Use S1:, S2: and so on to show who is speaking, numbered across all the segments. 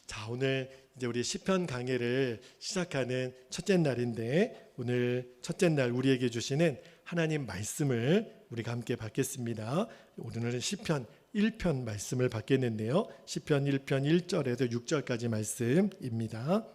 S1: 자, 오늘 이제 우리 시편 강해를 시작하는 첫째 날인데, 오늘 첫째 날 우리에게 주시는 하나님 말씀을 우리가 함께 받겠습니다. 오늘은 시편 1편 말씀을 받겠는데요. 시편 1편 1절에서 6절까지 말씀입니다.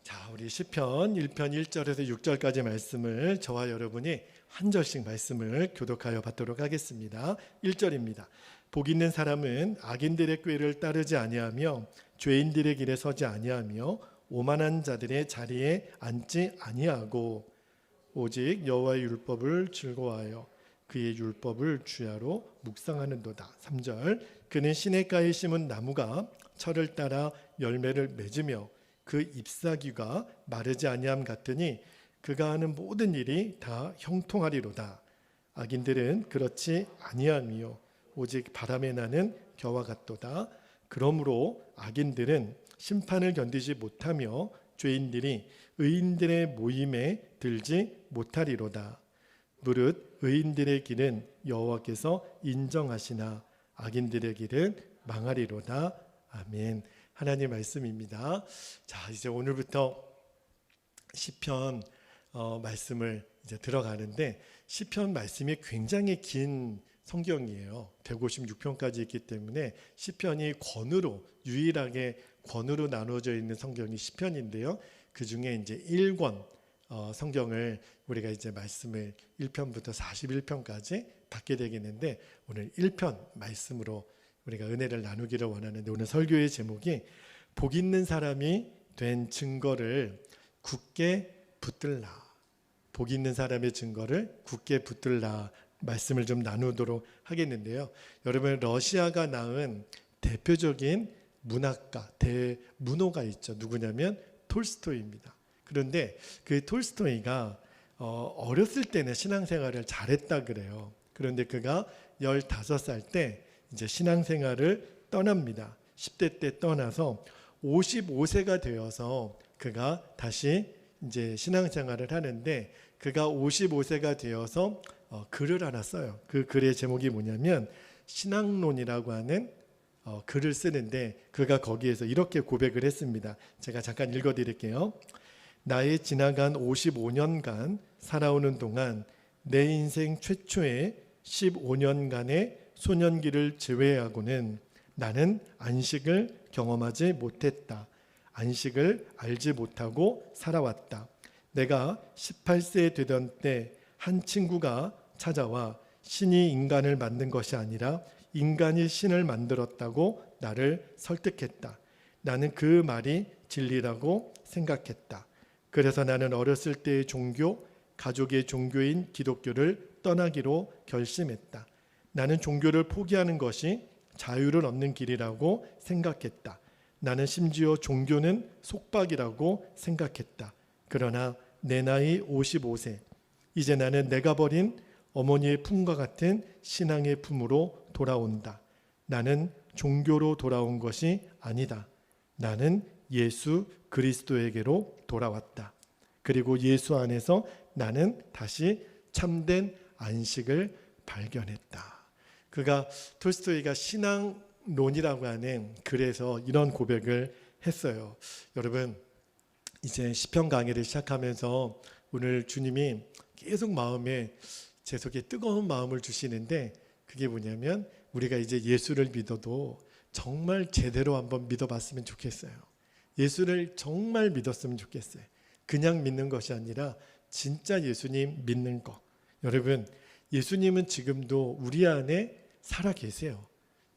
S1: 자, 우리 시편 1편 1절에서 6절까지 말씀을 저와 여러분이 한 절씩 말씀을 교독하여 받도록 하겠습니다. 1절입니다. 복 있는 사람은 악인들의 꾀를 따르지 아니하며 죄인들의 길에 서지 아니하며 오만한 자들의 자리에 앉지 아니하고 오직 여호와의 율법을 즐거워하여 그의 율법을 주야로 묵상하는도다. 3절. 그는 시냇가에 심은 나무가 철을 따라 열매를 맺으며 그 잎사귀가 마르지 아니함 같으니 그가 하는 모든 일이 다 형통하리로다. 악인들은 그렇지 아니하며 오직 바람에 나는 겨와 같도다. 그러므로 악인들은 심판을 견디지 못하며 죄인들이 의인들의 모임에 들지 못하리로다. 무릇 의인들의 길은 여호와께서 인정하시나 악인들의 길은 망하리로다. 아멘. 하나님 말씀입니다. 자, 이제 오늘부터 시편 말씀을 이제 들어가는데, 시편 말씀이 굉장히 긴 성경이에요. 156편까지 있기 때문에 시편이 권으로, 유일하게 권으로 나누어져 있는 성경이 시편인데요. 그 중에 이제 1권 성경을 우리가 이제 말씀을 1편부터 41편까지 받게 되겠는데, 오늘 1편 말씀으로 우리가 은혜를 나누기를 원하는데, 오늘 설교의 제목이 복 있는 사람이 된 증거를 굳게 붙들라. 복 있는 사람의 증거를 굳게 붙들라 말씀을 좀 나누도록 하겠는데요. 여러분, 러시아가 낳은 대표적인 문학가, 대문호가 있죠. 누구냐면 톨스토이입니다. 그런데 그 톨스토이가 어렸을 때는 신앙생활을 잘했다 그래요. 그런데 그가 15살 때 이제 신앙생활을 떠납니다. 10대 때 떠나서 55세가 되어서 그가 다시 이제 신앙생활을 하는데, 그가 55세가 되어서 글을 하나 써요. 그 글의 제목이 뭐냐면 신앙론이라고 하는 글을 쓰는데, 그가 거기에서 이렇게 고백을 했습니다. 제가 잠깐 읽어드릴게요. 나의 지나간 55년간 살아오는 동안 내 인생 최초의 15년간의 소년기를 제외하고는 나는 안식을 경험하지 못했다. 안식을 알지 못하고 살아왔다. 내가 18세 되던 때 한 친구가 찾아와 신이 인간을 만든 것이 아니라 인간이 신을 만들었다고 나를 설득했다. 나는 그 말이 진리라고 생각했다. 그래서 나는 어렸을 때의 종교, 가족의 종교인 기독교를 떠나기로 결심했다. 나는 종교를 포기하는 것이 자유를 얻는 길이라고 생각했다. 나는 심지어 종교는 속박이라고 생각했다. 그러나 내 나이 55세, 이제 나는 내가 버린 어머니의 품과 같은 신앙의 품으로 돌아온다. 나는 종교로 돌아온 것이 아니다. 나는 예수 그리스도에게로 돌아왔다. 그리고 예수 안에서 나는 다시 참된 안식을 발견했다. 그가, 톨스토이가 신앙론이라고 하는 글에서 이런 고백을 했어요. 여러분, 이제 시편 강해를 시작하면서 오늘 주님이 계속 마음에, 제 속에 뜨거운 마음을 주시는데, 그게 뭐냐면 우리가 이제 예수를 믿어도 정말 제대로 한번 믿어봤으면 좋겠어요. 예수를 정말 믿었으면 좋겠어요. 그냥 믿는 것이 아니라 진짜 예수님 믿는 것. 여러분, 예수님은 지금도 우리 안에 살아 계세요.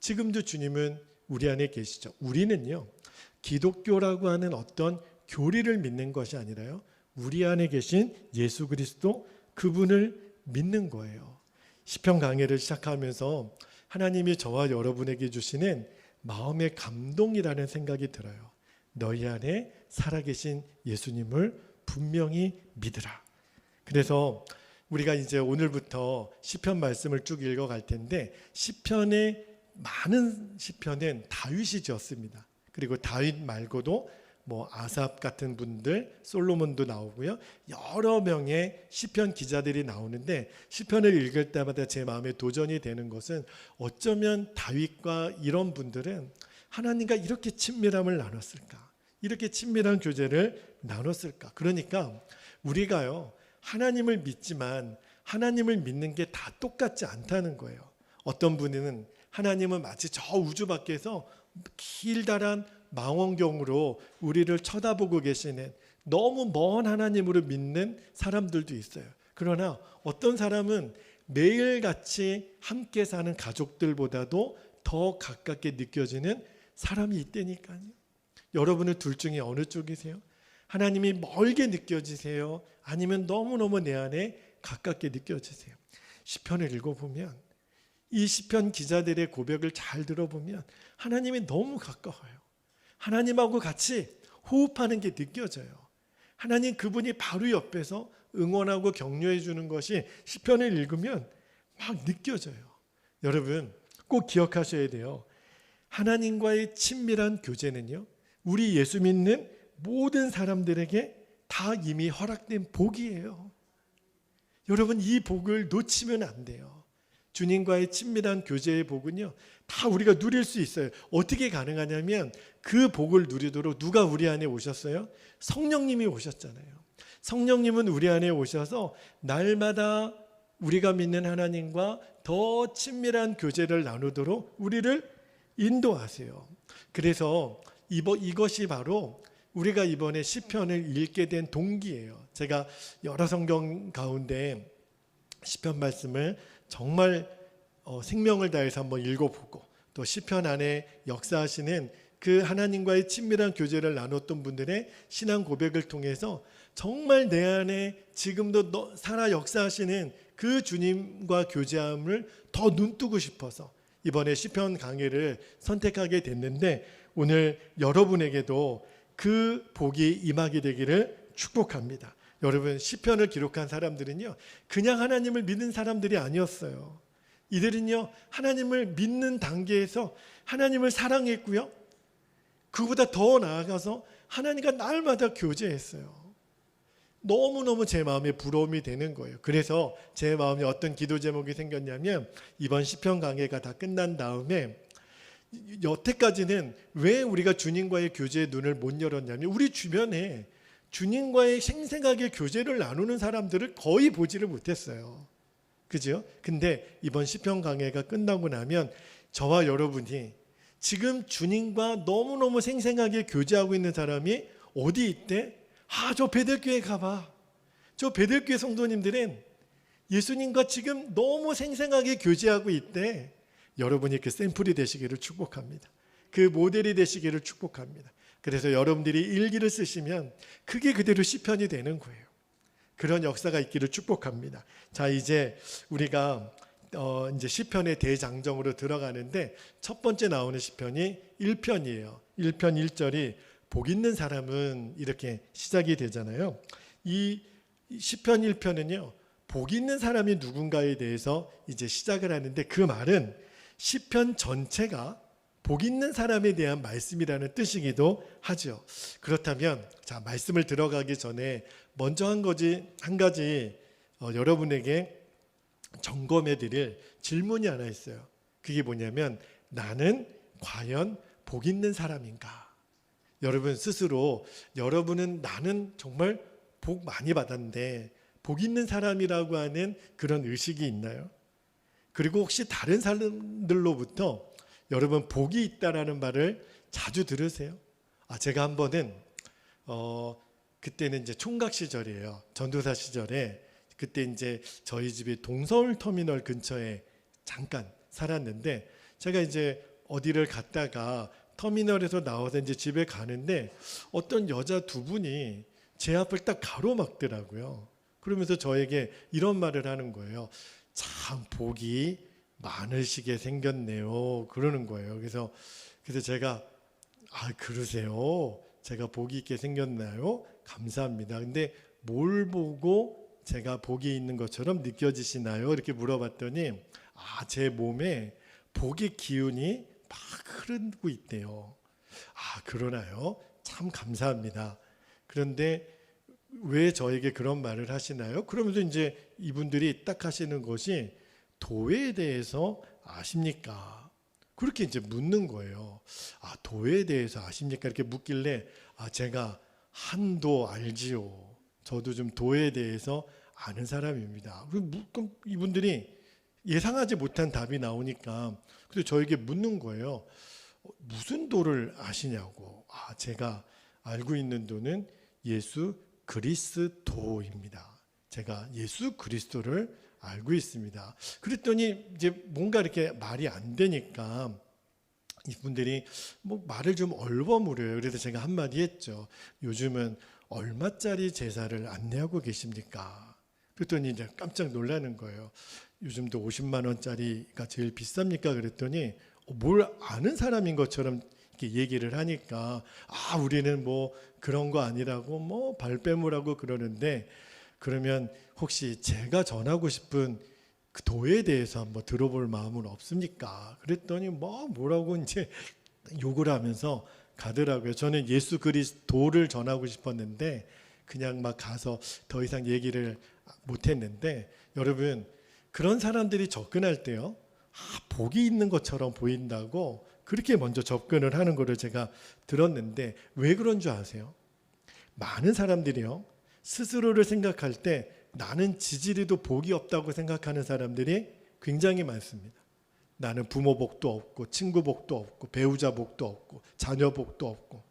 S1: 지금도 주님은 우리 안에 계시죠. 우리는요, 기독교라고 하는 어떤 교리를 믿는 것이 아니라요, 우리 안에 계신 예수 그리스도, 그분을 믿는 거예요. 시편 강해를 시작하면서 하나님이 저와 여러분에게 주시는 마음의 감동이라는 생각이 들어요. 너희 안에 살아계신 예수님을 분명히 믿으라. 그래서 우리가 이제 오늘부터 시편 말씀을 쭉 읽어갈 텐데, 시편의 많은 시편은 다윗이 지었습니다. 그리고 다윗 말고도 뭐 아삽 같은 분들, 솔로몬도 나오고요. 여러 명의 시편 기자들이 나오는데 시편을 읽을 때마다 제 마음에 도전이 되는 것은 어쩌면 다윗과 이런 분들은 하나님과 이렇게 친밀함을 나눴을까? 이렇게 친밀한 교제를 나눴을까? 그러니까 우리가요, 하나님을 믿지만 하나님을 믿는 게 다 똑같지 않다는 거예요. 어떤 분은 하나님은 마치 저 우주 밖에서 길다란 망원경으로 우리를 쳐다보고 계시는 너무 먼 하나님으로 믿는 사람들도 있어요. 그러나 어떤 사람은 매일같이 함께 사는 가족들보다도 더 가깝게 느껴지는 사람이 있다니까요. 여러분은 둘 중에 어느 쪽이세요? 하나님이 멀게 느껴지세요? 아니면 너무너무 내 안에 가깝게 느껴지세요? 시편을 읽어보면, 이 시편 기자들의 고백을 잘 들어보면 하나님이 너무 가까워요. 하나님하고 같이 호흡하는 게 느껴져요. 하나님 그분이 바로 옆에서 응원하고 격려해 주는 것이 시편을 읽으면 막 느껴져요. 여러분 꼭 기억하셔야 돼요. 하나님과의 친밀한 교제는요, 우리 예수 믿는 모든 사람들에게 다 이미 허락된 복이에요. 여러분 이 복을 놓치면 안 돼요. 주님과의 친밀한 교제의 복은요, 다 우리가 누릴 수 있어요. 어떻게 가능하냐면 그 복을 누리도록 누가 우리 안에 오셨어요? 성령님이 오셨잖아요. 성령님은 우리 안에 오셔서 날마다 우리가 믿는 하나님과 더 친밀한 교제를 나누도록 우리를 인도하세요. 그래서 이것이 바로 우리가 이번에 시편을 읽게 된 동기예요. 제가 여러 성경 가운데 시편 말씀을 정말 생명을 다해서 한번 읽어보고 또 시편 안에 역사하시는 그 하나님과의 친밀한 교제를 나눴던 분들의 신앙 고백을 통해서 정말 내 안에 지금도 살아 역사하시는 그 주님과 교제함을 더 눈뜨고 싶어서 이번에 시편 강의를 선택하게 됐는데, 오늘 여러분에게도 그 복이 임하게 되기를 축복합니다. 여러분 시편을 기록한 사람들은요, 그냥 하나님을 믿는 사람들이 아니었어요. 이들은요, 하나님을 믿는 단계에서 하나님을 사랑했고요, 그보다 더 나아가서 하나님과 날마다 교제했어요. 너무너무 제 마음에 부러움이 되는 거예요. 그래서 제 마음에 어떤 기도 제목이 생겼냐면, 이번 시편 강해가 다 끝난 다음에 여태까지는 왜 우리가 주님과의 교제의 눈을 못 열었냐면, 우리 주변에 주님과의 생생하게 교제를 나누는 사람들을 거의 보지를 못했어요. 그죠? 근데 이번 시편 강해가 끝나고 나면 저와 여러분이 지금 주님과 너무너무 생생하게 교제하고 있는 사람이 어디 있대? 저 베들교회 가봐. 저 베들교회 성도님들은 예수님과 지금 너무 생생하게 교제하고 있대. 여러분이 그 샘플이 되시기를 축복합니다. 그 모델이 되시기를 축복합니다. 그래서 여러분들이 일기를 쓰시면 그게 그대로 시편이 되는 거예요. 그런 역사가 있기를 축복합니다. 자, 이제 우리가 이제 시편의 대장정으로 들어가는데, 첫 번째 나오는 시편이 1편이에요. 1편 1절이 복 있는 사람은 이렇게 시작이 되잖아요. 이 시편 1편은요, 복 있는 사람이 누군가에 대해서 이제 시작을 하는데, 그 말은 시편 전체가 복 있는 사람에 대한 말씀이라는 뜻이기도 하죠. 그렇다면 자, 말씀을 들어가기 전에 먼저 한 가지 여러분에게 점검해 드릴 질문이 하나 있어요. 그게 뭐냐면, 나는 과연 복 있는 사람인가? 여러분 스스로, 여러분은 나는 정말 복 많이 받았는데 복 있는 사람이라고 하는 그런 의식이 있나요? 그리고 혹시 다른 사람들로부터 여러분 복이 있다라는 말을 자주 들으세요? 제가 한 번은 그때는 이제 총각 시절이에요. 전도사 시절에 그때 이제 저희 집이 동서울 터미널 근처에 잠깐 살았는데, 제가 이제 어디를 갔다가 터미널에서 나와서 이제 집에 가는데 어떤 여자 두 분이 제 앞을 딱 가로막더라고요. 그러면서 저에게 이런 말을 하는 거예요. 참 복이 많으시게 생겼네요. 그러는 거예요. 그래서 제가 그러세요? 제가 복이 있게 생겼나요? 감사합니다. 근데 뭘 보고 제가 복이 있는 것처럼 느껴지시나요? 이렇게 물어봤더니 제 몸에 복의 기운이 막 흐르고 있대요. 그러나요? 참 참 감사합니다. 그런데 왜 저에게 그런 말을 하시나요? 그러면서 이제 이분들이 딱 하시는 것이 도에 대해서 아십니까? 그렇게 이제 묻는 거예요. 아, 도에 대해서 아십니까? 이렇게 묻길래 제가 한도 알지요. 저도 좀 도에 대해서 아는 사람입니다. 그럼 이분들이 예상하지 못한 답이 나오니까 그래서 저에게 묻는 거예요. 무슨 도를 아시냐고. 제가 알고 있는 도는 예수 그리스도입니다. 제가 예수 그리스도를 알고 있습니다. 그랬더니 이제 뭔가 이렇게 말이 안 되니까 이분들이 뭐 말을 좀 얼버무려요. 그래서 제가 한마디 했죠. 요즘은 얼마짜리 제사를 안내하고 계십니까? 그랬더니 이제 깜짝 놀라는 거예요. 요즘도 50만 원짜리가 제일 비쌉니까? 그랬더니 뭘 아는 사람인 것처럼 이렇게 얘기를 하니까 우리는 뭐 그런 거 아니라고 뭐 발뺌을 그러는데 그러면 혹시 제가 전하고 싶은 그 도에 대해서 한번 들어볼 마음은 없습니까? 그랬더니 뭐라고 이제 욕을 하면서 가더라고요. 저는 예수 그리스도를 전하고 싶었는데 그냥 막 가서 더 이상 얘기를 못했는데 여러분 그런 사람들이 접근할 때요. 복이 있는 것처럼 보인다고 그렇게 먼저 접근을 하는 거를 제가 들었는데 왜 그런 줄 아세요? 많은 사람들이요. 스스로를 생각할 때 나는 지지리도 복이 없다고 생각하는 사람들이 굉장히 많습니다. 나는 부모 복도 없고 친구 복도 없고 배우자 복도 없고 자녀 복도 없고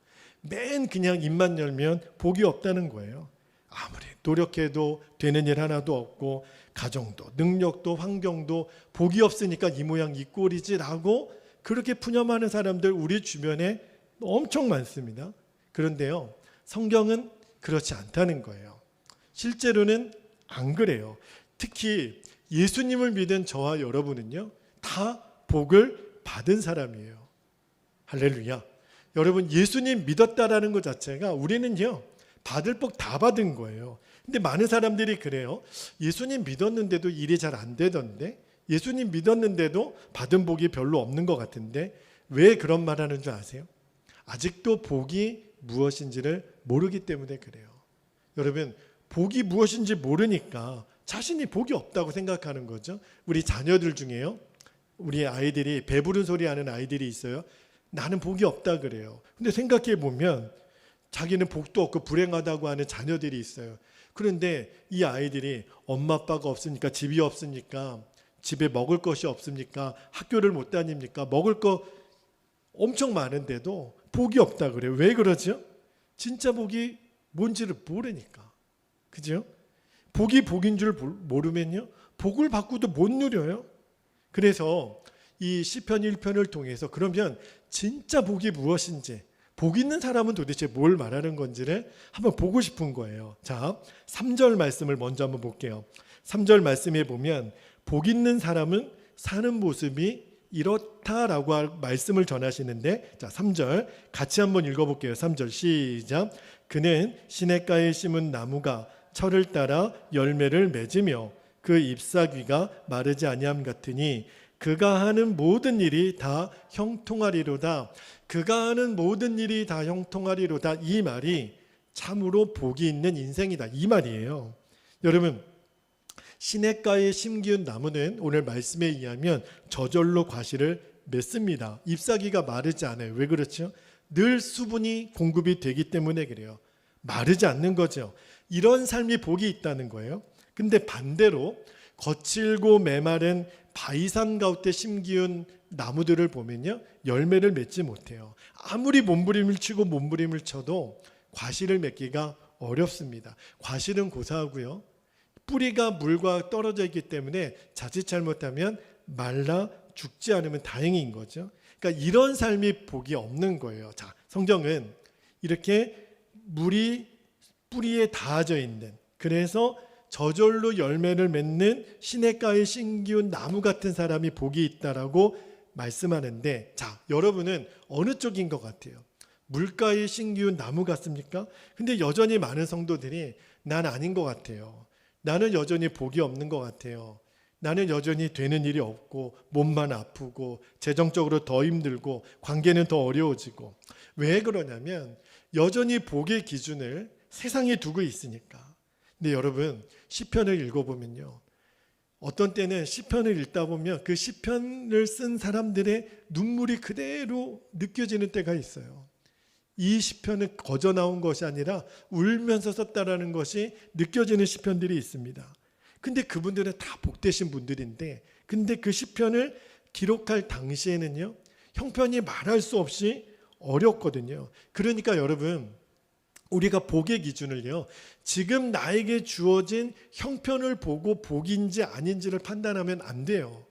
S1: 맨 그냥 입만 열면 복이 없다는 거예요. 아무리 노력해도 되는 일 하나도 없고 가정도 능력도 환경도 복이 없으니까 이 모양 이 꼴이지라고 그렇게 푸념하는 사람들 우리 주변에 엄청 많습니다. 그런데요, 성경은 그렇지 않다는 거예요. 실제로는 안 그래요. 특히 예수님을 믿은 저와 여러분은요, 다 복을 받은 사람이에요. 할렐루야. 여러분, 예수님 믿었다라는 것 자체가 우리는요, 받을 복 다 받은 거예요. 근데 많은 사람들이 그래요. 예수님 믿었는데도 일이 잘 안 되던데, 예수님 믿었는데도 받은 복이 별로 없는 것 같은데, 왜 그런 말 하는 줄 아세요? 아직도 복이 무엇인지를 모르기 때문에 그래요. 여러분, 복이 무엇인지 모르니까 자신이 복이 없다고 생각하는 거죠. 우리 자녀들 중에요, 우리 아이들이 배부른 소리 하는 아이들이 있어요. 나는 복이 없다 그래요. 근데 생각해 보면 자기는 복도 없고 불행하다고 하는 자녀들이 있어요. 그런데 이 아이들이 엄마 아빠가 없으니까, 집이 없으니까, 집에 먹을 것이 없습니까? 학교를 못 다닙니까? 먹을 거 엄청 많은데도 복이 없다 그래요. 왜 그러죠? 진짜 복이 뭔지를 모르니까. 그죠? 복이 복인 줄 모르면요, 복을 받고도 못 누려요. 그래서 이 시편 1편을 통해서 그러면 진짜 복이 무엇인지, 복 있는 사람은 도대체 뭘 말하는 건지를 한번 보고 싶은 거예요. 자, 3절 말씀을 먼저 한번 볼게요. 3절 말씀에 보면 복 있는 사람은 사는 모습이 이렇다라고 말씀을 전하시는데, 자, 3절 같이 한번 읽어볼게요. 3절 시작. 그는 시냇가에 심은 나무가 철을 따라 열매를 맺으며 그 잎사귀가 마르지 아니함 같으니 그가 하는 모든 일이 다 형통하리로다. 그가 하는 모든 일이 다 형통하리로다. 이 말이 참으로 복이 있는 인생이다, 이 말이에요. 여러분, 시냇가에 심기운 나무는 오늘 말씀에 의하면 저절로 과실을 맺습니다. 잎사귀가 마르지 않아요. 왜 그렇죠? 늘 수분이 공급이 되기 때문에 그래요. 마르지 않는 거죠. 이런 삶이 복이 있다는 거예요. 근데 반대로 거칠고 메마른 바위산 가운데 심기운 나무들을 보면요, 열매를 맺지 못해요. 아무리 몸부림을 치고 몸부림을 쳐도 과실을 맺기가 어렵습니다. 과실은 고사하고요, 뿌리가 물과 떨어져 있기 때문에 자칫 잘못하면 말라 죽지 않으면 다행인 거죠. 그러니까 이런 삶이 복이 없는 거예요. 자, 성경은 이렇게 물이 뿌리에 닿아져 있는, 그래서 저절로 열매를 맺는 시냇가에 심기운 나무 같은 사람이 복이 있다라고 말씀하는데, 자, 여러분은 어느 쪽인 것 같아요? 물가에 심기운 나무 같습니까? 근데 여전히 많은 성도들이 난 아닌 것 같아요. 나는 여전히 복이 없는 것 같아요. 나는 여전히 되는 일이 없고 몸만 아프고 재정적으로 더 힘들고 관계는 더 어려워지고. 왜 그러냐면 여전히 복의 기준을 세상에 두고 있으니까. 근데 여러분 시편을 읽어보면요, 어떤 때는 시편을 읽다 보면 그 시편을 쓴 사람들의 눈물이 그대로 느껴지는 때가 있어요. 이 시편은 거저 나온 것이 아니라 울면서 썼다라는 것이 느껴지는 시편들이 있습니다. 근데 그분들은 다 복되신 분들인데, 근데 그 시편을 기록할 당시에는요, 형편이 말할 수 없이 어렵거든요. 그러니까 여러분, 우리가 복의 기준을요, 지금 나에게 주어진 형편을 보고 복인지 아닌지를 판단하면 안 돼요.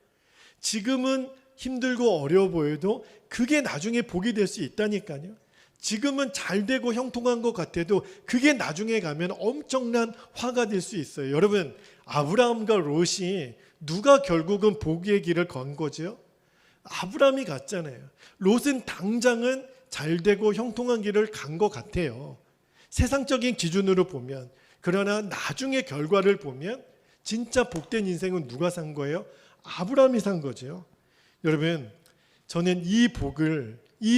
S1: 지금은 힘들고 어려워 보여도 그게 나중에 복이 될 수 있다니까요. 지금은 잘 되고 형통한 것 같아도 그게 나중에 가면 엄청난 화가 될 수 있어요. 여러분, 아브라함과 롯이 누가 결국은 복의 길을 건 거죠? 아브라함이 갔잖아요. 롯은 당장은 잘 되고 형통한 길을 간 것 같아요, 세상적인 기준으로 보면. 그러나 나중에 결과를 보면 진짜 복된 인생은 누가 산 거예요? 아브라함이 산 거죠. 여러분, 저는 이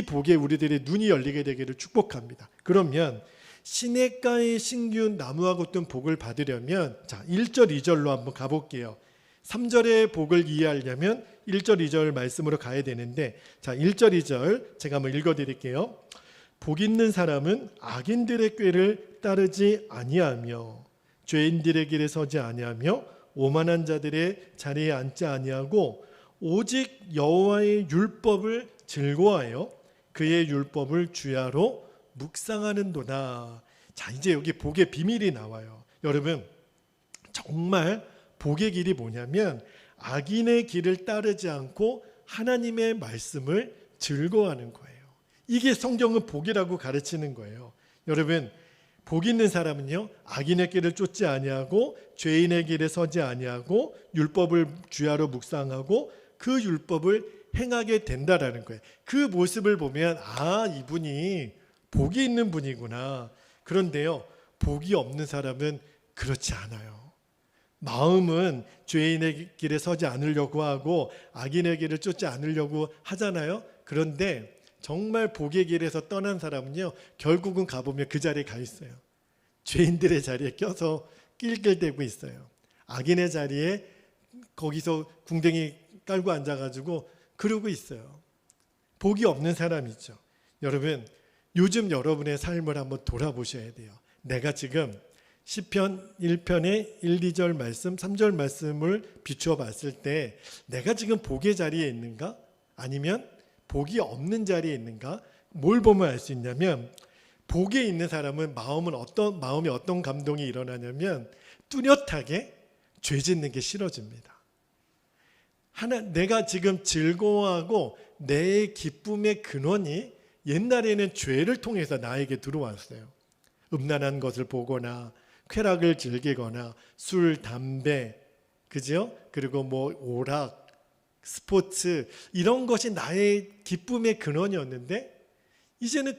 S1: 복에 우리들의 눈이 열리게 되기를 축복합니다. 그러면 시냇가의 신기운 나무와 같은 복을 받으려면, 자, 1절 2절로 한번 가볼게요. 3절의 복을 이해하려면 1절 2절 말씀으로 가야 되는데, 자, 1절 2절 제가 한번 읽어드릴게요. 복 있는 사람은 악인들의 꾀를 따르지 아니하며 죄인들의 길에 서지 아니하며 오만한 자들의 자리에 앉지 아니하고 오직 여호와의 율법을 즐거워하여 그의 율법을 주야로 묵상하는도다. 자, 이제 여기 복의 비밀이 나와요. 여러분, 정말 복의 길이 뭐냐면 악인의 길을 따르지 않고 하나님의 말씀을 즐거워하는 거예요. 이게 성경은 복이라고 가르치는 거예요. 여러분, 복 있는 사람은요, 악인의 길을 쫓지 아니하고 죄인의 길에 서지 아니하고 율법을 주야로 묵상하고 그 율법을 행하게 된다라는 거예요. 그 모습을 보면 이분이 복이 있는 분이구나. 그런데요, 복이 없는 사람은 그렇지 않아요. 마음은 죄인의 길에 서지 않으려고 하고 악인의 길을 쫓지 않으려고 하잖아요. 그런데 정말 복의 길에서 떠난 사람은요, 결국은 가보면 그 자리에 가 있어요. 죄인들의 자리에 껴서 낄낄대고 있어요. 악인의 자리에 거기서 궁뎅이 깔고 앉아가지고 그러고 있어요. 복이 없는 사람이죠. 여러분, 요즘 여러분의 삶을 한번 돌아보셔야 돼요. 내가 지금 시편 1편의 1, 2절 말씀, 3절 말씀을 비추어 봤을 때 내가 지금 복의 자리에 있는가? 아니면 복이 없는 자리에 있는가? 뭘 보면 알 수 있냐면, 복에 있는 사람은 마음에 어떤 감동이 일어나냐면 뚜렷하게 죄 짓는 게 싫어집니다. 내가 지금 즐거워하고 내 기쁨의 근원이 옛날에는 죄를 통해서 나에게 들어왔어요. 음란한 것을 보거나 쾌락을 즐기거나 술, 담배, 그죠? 그리고 오락, 스포츠, 이런 것이 나의 기쁨의 근원이었는데 이제는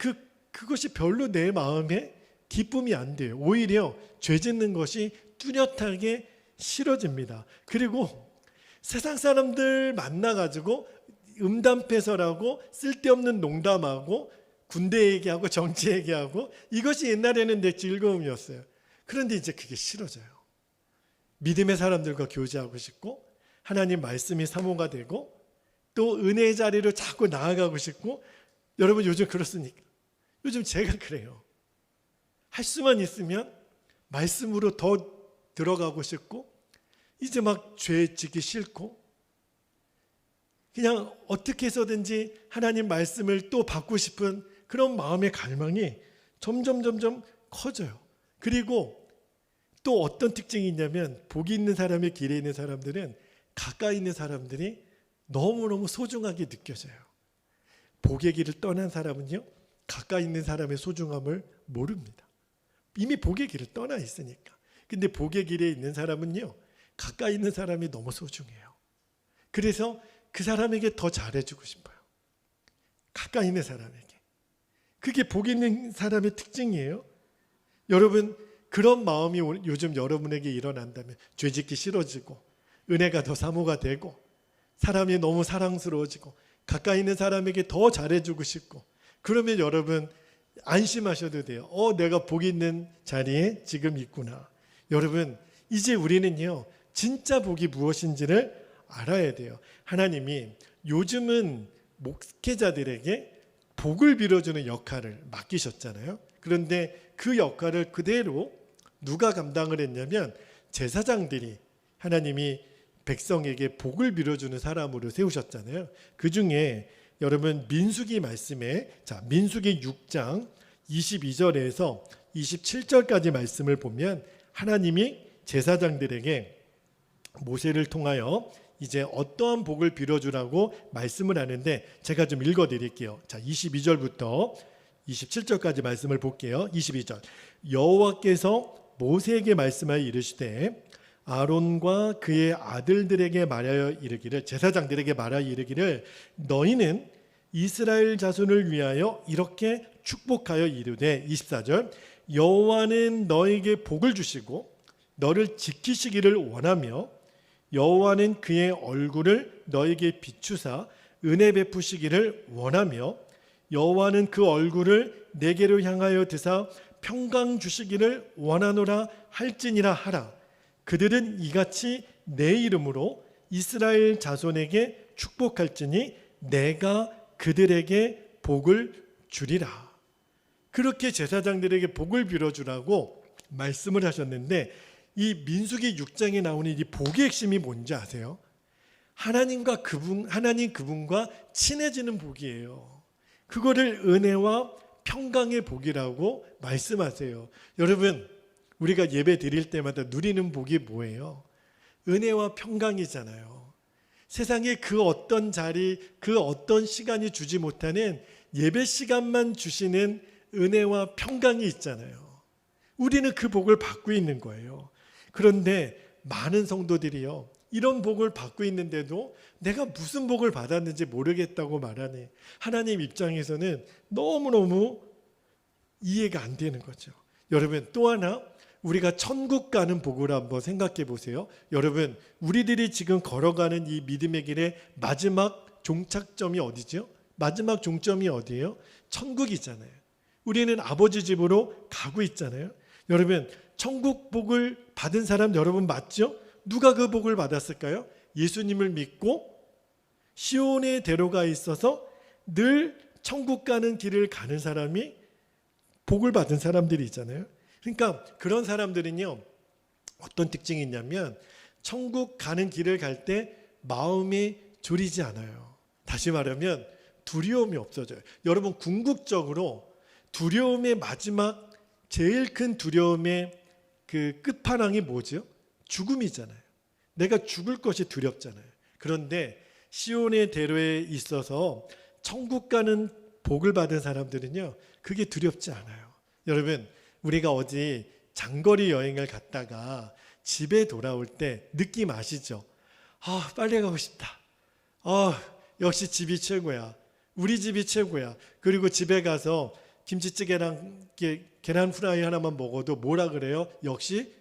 S1: 그것이 별로 내 마음에 기쁨이 안 돼요. 오히려 죄 짓는 것이 뚜렷하게 싫어집니다. 그리고 세상 사람들 만나가지고 음담패설하고 쓸데없는 농담하고 군대 얘기하고 정치 얘기하고 이것이 옛날에는 내 즐거움이었어요. 그런데 이제 그게 싫어져요. 믿음의 사람들과 교제하고 싶고 하나님 말씀이 사모가 되고 또 은혜의 자리로 자꾸 나아가고 싶고. 여러분, 요즘 그렇습니까? 요즘 제가 그래요. 할 수만 있으면 말씀으로 더 들어가고 싶고 이제 막 죄 짓기 싫고 그냥 어떻게 해서든지 하나님 말씀을 또 받고 싶은 그런 마음의 갈망이 점점 커져요. 그리고 또 어떤 특징이 있냐면 복이 있는 사람의 길에 있는 사람들은 가까이 있는 사람들이 너무너무 소중하게 느껴져요. 복의 길을 떠난 사람은요, 가까이 있는 사람의 소중함을 모릅니다. 이미 복의 길을 떠나 있으니까. 근데 복의 길에 있는 사람은요, 가까이 있는 사람이 너무 소중해요. 그래서 그 사람에게 더 잘해주고 싶어요. 가까이 있는 사람에게. 그게 복 있는 사람의 특징이에요. 여러분, 그런 마음이 요즘 여러분에게 일어난다면 죄짓기 싫어지고 은혜가 더 사모가 되고 사람이 너무 사랑스러워지고 가까이 있는 사람에게 더 잘해주고 싶고 그러면 여러분 안심하셔도 돼요. 내가 복 있는 자리에 지금 있구나. 여러분 이제 우리는요 진짜 복이 무엇인지를 알아야 돼요. 하나님이 요즘은 목회자들에게 복을 빌어주는 역할을 맡기셨잖아요. 그런데 그 역할을 그대로 누가 감당을 했냐면 제사장들이 하나님이 백성에게 복을 빌어주는 사람으로 세우셨잖아요. 그 중에 여러분 민수기 말씀에 민수기 6장 22절에서 27절까지 말씀을 보면 하나님이 제사장들에게 모세를 통하여 이제 어떠한 복을 빌어주라고 말씀을 하는데 제가 좀 읽어드릴게요. 22절부터 27절까지 말씀을 볼게요. 22절 여호와께서 모세에게 말씀하여 이르시되 아론과 그의 아들들에게 말하여 이르기를 제사장들에게 말하여 이르기를 너희는 이스라엘 자손을 위하여 이렇게 축복하여 이르되 24절 여호와는 너에게 복을 주시고 너를 지키시기를 원하며 여호와는 그의 얼굴을 너에게 비추사 은혜 베푸시기를 원하며 여호와는 그 얼굴을 내게로 향하여 드사 평강 주시기를 원하노라 할지니라 하라. 그들은 이같이 내 이름으로 이스라엘 자손에게 축복할지니 내가 그들에게 복을 주리라. 그렇게 제사장들에게 복을 빌어주라고 말씀을 하셨는데 이 민수기 6장에 나오는 이 복의 핵심이 뭔지 아세요? 하나님 그분과 친해지는 복이에요. 그거를 은혜와 평강의 복이라고 말씀하세요. 여러분 우리가 예배 드릴 때마다 누리는 복이 뭐예요? 은혜와 평강이잖아요. 세상에 그 어떤 자리, 그 어떤 시간이 주지 못하는 예배 시간만 주시는 은혜와 평강이 있잖아요. 우리는 그 복을 받고 있는 거예요. 그런데 많은 성도들이요 이런 복을 받고 있는데도 내가 무슨 복을 받았는지 모르겠다고 말하네. 하나님 입장에서는 너무너무 이해가 안 되는 거죠. 여러분 또 하나 우리가 천국 가는 복을 한번 생각해 보세요. 여러분 우리들이 지금 걸어가는 이 믿음의 길의 마지막 종착점이 어디죠? 마지막 종점이 어디예요? 천국이잖아요. 우리는 아버지 집으로 가고 있잖아요. 여러분 천국 복을 받은 사람 여러분 맞죠? 누가 그 복을 받았을까요? 예수님을 믿고 시온에 데려가 있어서 늘 천국 가는 길을 가는 사람이 복을 받은 사람들이 있잖아요. 그러니까 그런 사람들은요 어떤 특징이 있냐면 천국 가는 길을 갈 때 마음이 졸이지 않아요. 다시 말하면 두려움이 없어져요. 여러분 궁극적으로 두려움의 마지막 제일 큰 두려움의 그 끝판왕이 뭐죠? 죽음이잖아요. 내가 죽을 것이 두렵잖아요. 그런데 시온의 대로에 있어서 천국 가는 복을 받은 사람들은요 그게 두렵지 않아요. 여러분 우리가 어디 장거리 여행을 갔다가 집에 돌아올 때 느낌 아시죠? 빨리 가고 싶다. 역시 집이 최고야. 우리 집이 최고야. 그리고 집에 가서 김치찌개랑 계란 후라이 하나만 먹어도 뭐라 그래요? 역시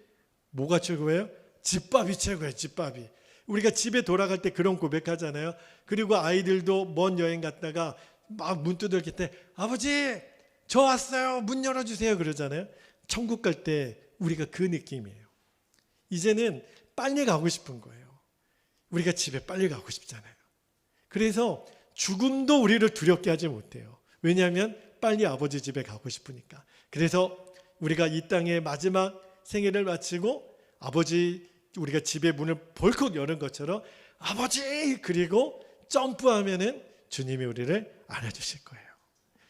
S1: 뭐가 최고예요? 집밥이 최고예요. 집밥이. 우리가 집에 돌아갈 때 그런 고백하잖아요. 그리고 아이들도 먼 여행 갔다가 막 문 두들길 때 아버지 저 왔어요. 문 열어주세요. 그러잖아요. 천국 갈 때 우리가 그 느낌이에요. 이제는 빨리 가고 싶은 거예요. 우리가 집에 빨리 가고 싶잖아요. 그래서 죽음도 우리를 두렵게 하지 못해요. 왜냐하면 빨리 아버지 집에 가고 싶으니까. 그래서 우리가 이 땅의 마지막 생애를 마치고 아버지 우리가 집의 문을 벌컥 여는 것처럼 아버지 그리고 점프하면은 주님이 우리를 안아주실 거예요.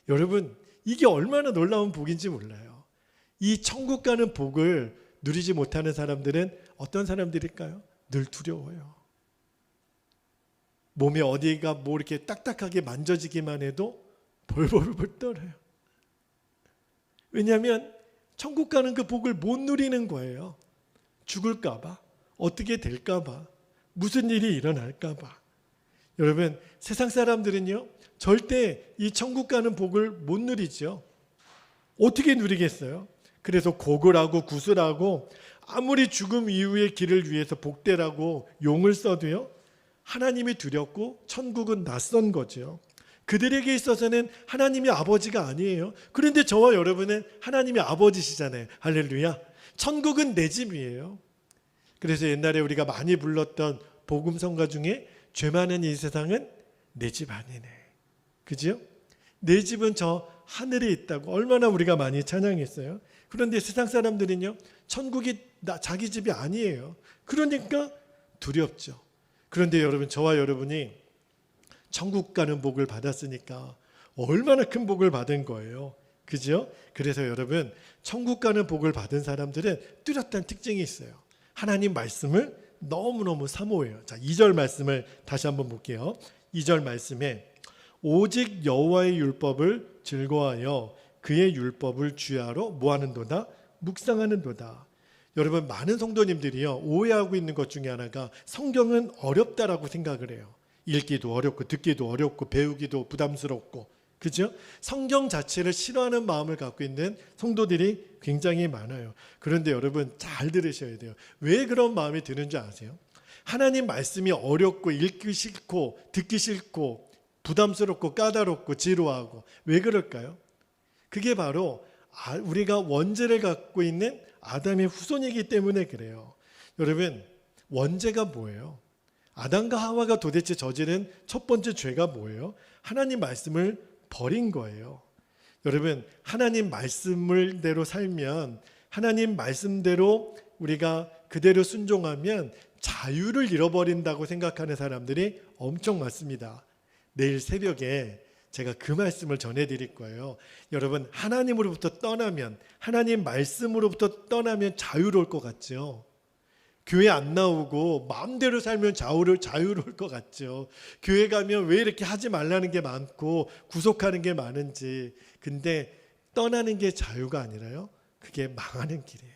S1: 여러분 이게 얼마나 놀라운 복인지 몰라요. 이 천국 가는 복을 누리지 못하는 사람들은 어떤 사람들일까요? 늘 두려워요. 몸에 어디가 뭐 이렇게 딱딱하게 만져지기만 해도 벌벌벌 떨어요. 왜냐하면 천국 가는 그 복을 못 누리는 거예요. 죽을까 봐, 어떻게 될까 봐, 무슨 일이 일어날까 봐. 여러분 세상 사람들은요 절대 이 천국 가는 복을 못 누리죠. 어떻게 누리겠어요? 그래서 고글하고 구슬하고 아무리 죽음 이후의 길을 위해서 복되라고 용을 써도요, 하나님이 두렵고 천국은 낯선 거죠. 그들에게 있어서는 하나님이 아버지가 아니에요. 그런데 저와 여러분은 하나님이 아버지시잖아요. 할렐루야. 천국은 내 집이에요. 그래서 옛날에 우리가 많이 불렀던 복음성가 중에 죄 많은 이 세상은 내 집 아니네. 그죠? 내 집은 저 하늘에 있다고 얼마나 우리가 많이 찬양했어요. 그런데 세상 사람들은요, 천국이 자기 집이 아니에요. 그러니까 두렵죠. 그런데 여러분, 저와 여러분이 천국 가는 복을 받았으니까 얼마나 큰 복을 받은 거예요. 그죠? 그래서 여러분, 천국 가는 복을 받은 사람들은 뚜렷한 특징이 있어요. 하나님 말씀을 너무너무 사모해요. 자, 2절 말씀을 다시 한번 볼게요. 2절 말씀에 오직 여호와의 율법을 즐거워하여 그의 율법을 주야로 뭐하는도다? 묵상하는도다. 여러분, 많은 성도님들이요, 오해하고 있는 것 중에 하나가 성경은 어렵다라고 생각을 해요. 읽기도 어렵고 듣기도 어렵고 배우기도 부담스럽고, 그죠? 성경 자체를 싫어하는 마음을 갖고 있는 성도들이 굉장히 많아요. 그런데 여러분, 잘 들으셔야 돼요. 왜 그런 마음이 드는 줄 아세요? 하나님 말씀이 어렵고 읽기 싫고 듣기 싫고 부담스럽고 까다롭고 지루하고, 왜 그럴까요? 그게 바로 우리가 원죄를 갖고 있는 아담의 후손이기 때문에 그래요. 여러분, 원죄가 뭐예요? 아담과 하와가 도대체 저지른 첫 번째 죄가 뭐예요? 하나님 말씀을 버린 거예요. 여러분, 하나님 말씀대로 살면, 하나님 말씀대로 우리가 그대로 순종하면 자유를 잃어버린다고 생각하는 사람들이 엄청 많습니다. 내일 새벽에 제가 그 말씀을 전해드릴 거예요. 여러분, 하나님으로부터 떠나면, 하나님 말씀으로부터 떠나면 자유로울 것 같죠? 교회 안 나오고 마음대로 살면 자유로울 것 같죠? 교회 가면 왜 이렇게 하지 말라는 게 많고 구속하는 게 많은지. 근데 떠나는 게 자유가 아니라요, 그게 망하는 길이에요.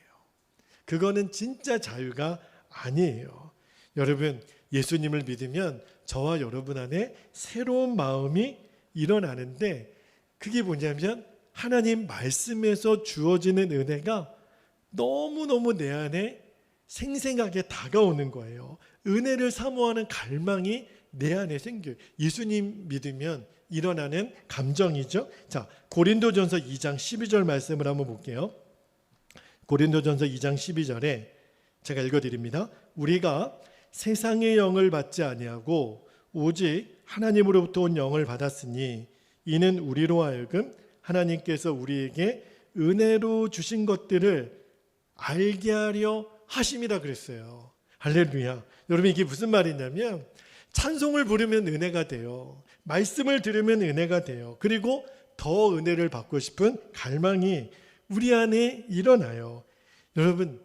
S1: 그거는 진짜 자유가 아니에요. 여러분, 예수님을 믿으면 저와 여러분 안에 새로운 마음이 일어나는데, 그게 뭐냐면 하나님 말씀에서 주어지는 은혜가 너무너무 내 안에 생생하게 다가오는 거예요. 은혜를 사모하는 갈망이 내 안에 생겨요. 예수님 믿으면 일어나는 감정이죠. 자, 고린도전서 2장 12절 말씀을 한번 볼게요. 고린도전서 2장 12절에 제가 읽어드립니다. 우리가 세상의 영을 받지 아니하고 오직 하나님으로부터 온 영을 받았으니 이는 우리로 하여금 하나님께서 우리에게 은혜로 주신 것들을 알게 하려 하심이라 그랬어요. 할렐루야. 여러분, 이게 무슨 말이냐면 찬송을 부르면 은혜가 돼요. 말씀을 들으면 은혜가 돼요. 그리고 더 은혜를 받고 싶은 갈망이 우리 안에 일어나요. 여러분,